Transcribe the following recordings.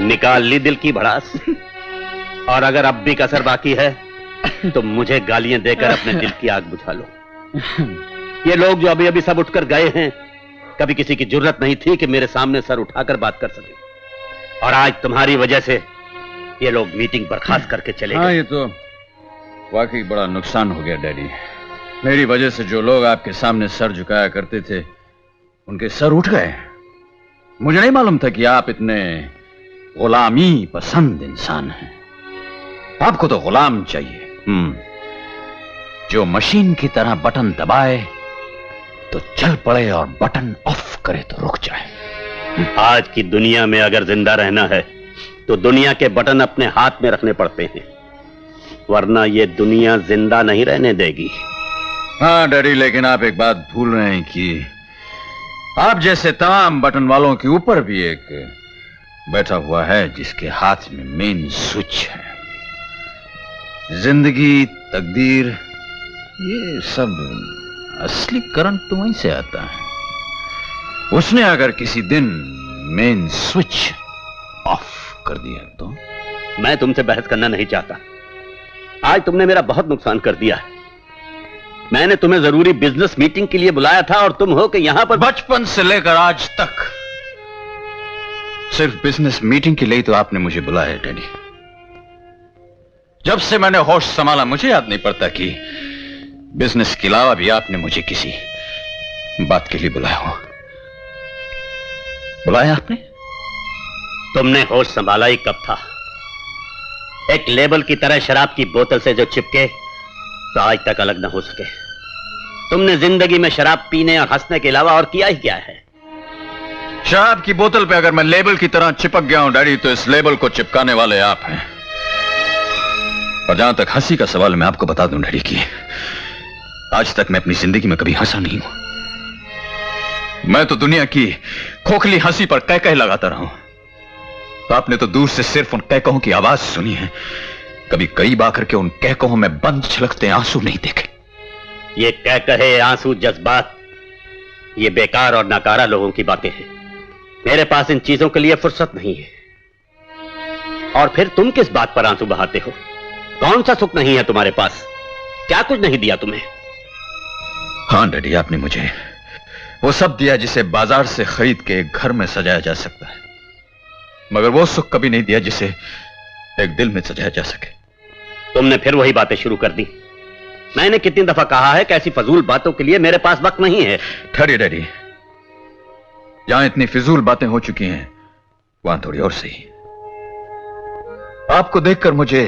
निकाल ली दिल की भड़ास। और अगर अब भी कसर बाकी है तो मुझे गालियां देकर अपने दिल की आग बुझा लो। ये लोग जो अभी अभी सब उठकर गए हैं, कभी किसी की जुर्रत नहीं थी कि मेरे सामने सर उठाकर बात कर सके, और आज तुम्हारी वजह से ये लोग मीटिंग बर्खास्त करके चले गए। हाँ, ये तो वाकई बड़ा नुकसान हो गया डैडी। मेरी वजह से जो लोग आपके सामने सर झुकाया करते थे उनके सर उठ गए। मुझे नहीं मालूम था कि आप इतने गुलामी पसंद इंसान हैं। आपको तो गुलाम चाहिए, जो मशीन की तरह बटन दबाए तो चल पड़े और बटन ऑफ करे तो रुक जाए। आज की दुनिया में अगर जिंदा रहना है तो दुनिया के बटन अपने हाथ में रखने पड़ते हैं, वरना ये दुनिया जिंदा नहीं रहने देगी। हाँ डैडी, लेकिन आप एक बात भूल रहे हैं कि आप जैसे तमाम बटन वालों के ऊपर भी एक बैठा हुआ है जिसके हाथ में मेन स्विच है। जिंदगी, तकदीर, ये सब असली करंट तो वहीं से आता है। उसने अगर किसी दिन मेन स्विच ऑफ कर दिया तो। मैं तुमसे बहस करना नहीं चाहता। आज तुमने मेरा बहुत नुकसान कर दिया है। मैंने तुम्हें जरूरी बिजनेस मीटिंग के लिए बुलाया था और तुम हो कि यहां पर बचपन से लेकर आज तक सिर्फ बिजनेस मीटिंग के लिए तो आपने मुझे बुलाया है डैडी। जब से मैंने होश संभाला मुझे याद नहीं पड़ता कि बिजनेस के अलावा भी आपने मुझे किसी बात के लिए बुलाया हो। बुलाया आपने? तुमने होश संभाला ही कब था? एक लेबल की तरह शराब की बोतल से जो चिपके तो आज तक अलग न हो सके। तुमने जिंदगी में शराब पीने और हंसने के अलावा और किया ही क्या है? शराब की बोतल पे अगर मैं लेबल की तरह चिपक गया हूं डैडी, तो इस लेबल को चिपकाने वाले आप हैं। और जहां तक हंसी का सवाल, मैं आपको बता दूं डैडी कि आज तक मैं अपनी जिंदगी में कभी हंसा नहीं हूं। मैं तो दुनिया की खोखली हंसी पर कह कह लगाता रहा हूं। तो आपने तो दूर से सिर्फ उन कह कहों की आवाज सुनी है, कभी करीब आकर के उन कह कहों में बंद छलकते आंसू नहीं देखे। ये कह कहे, आंसू, जज्बात, ये बेकार और नाकारा लोगों की बातें हैं। मेरे पास इन चीजों के लिए फुर्सत नहीं है। और फिर तुम किस बात पर आंसू बहाते हो? कौन सा सुख नहीं है तुम्हारे पास? क्या कुछ नहीं दिया तुम्हें? हाँ डैडी, आपने मुझे वो सब दिया जिसे बाजार से खरीद के एक घर में सजाया जा सकता है, मगर वो सुख कभी नहीं दिया जिसे एक दिल में सजाया जा सके। तुमने फिर वही बातें शुरू कर दी। मैंने कितनी दफा कहा है कि ऐसी फजूल बातों के लिए मेरे पास वक्त नहीं है। ठहरिए डैडी, जहां इतनी फिजूल बातें हो चुकी हैं वहां थोड़ी और सही। आपको देखकर मुझे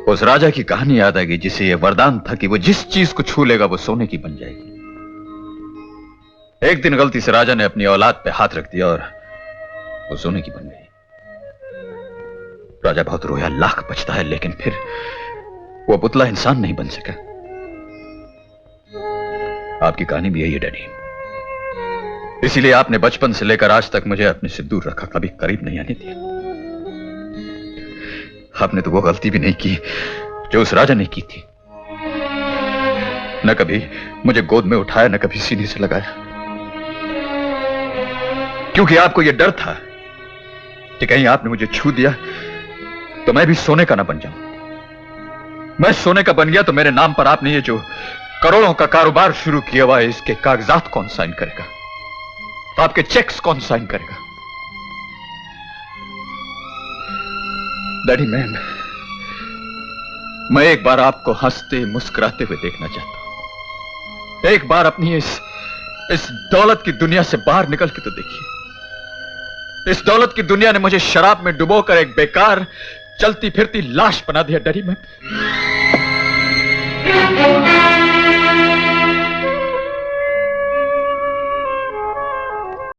उस राजा की कहानी याद आ गई जिसे यह वरदान था कि वो जिस चीज को छू लेगा वो सोने की बन जाएगी। एक दिन गलती से राजा ने अपनी औलाद पे हाथ रख दिया और वो सोने की बन गई। राजा बहुत रोया, लाख बचता है, लेकिन फिर वो पुतला इंसान नहीं बन सका। आपकी कहानी भी यही है डैडी। इसीलिए आपने बचपन से लेकर आज तक मुझे अपने से दूर रखा, कभी करीब नहीं आने दिया। आपने तो वो गलती भी नहीं की जो उस राजा ने की थी। न कभी मुझे गोद में उठाया, न कभी सीने से लगाया, क्योंकि आपको यह डर था कि कहीं आपने मुझे छू दिया तो मैं भी सोने का ना बन जाऊं। मैं सोने का बन गया तो मेरे नाम पर आपने ये जो करोड़ों का कारोबार शुरू किया हुआ है, इसके कागजात कौन साइन करेगा? आपके चेक्स कौन साइन करेगा? डैडी, मैं एक बार आपको हंसते मुस्कुराते हुए देखना चाहता हूं। एक बार अपनी इस दौलत की दुनिया से बाहर निकल के तो देखिए। इस दौलत की दुनिया ने मुझे शराब में डुबोकर एक बेकार चलती फिरती लाश बना दिया डैडी। मैं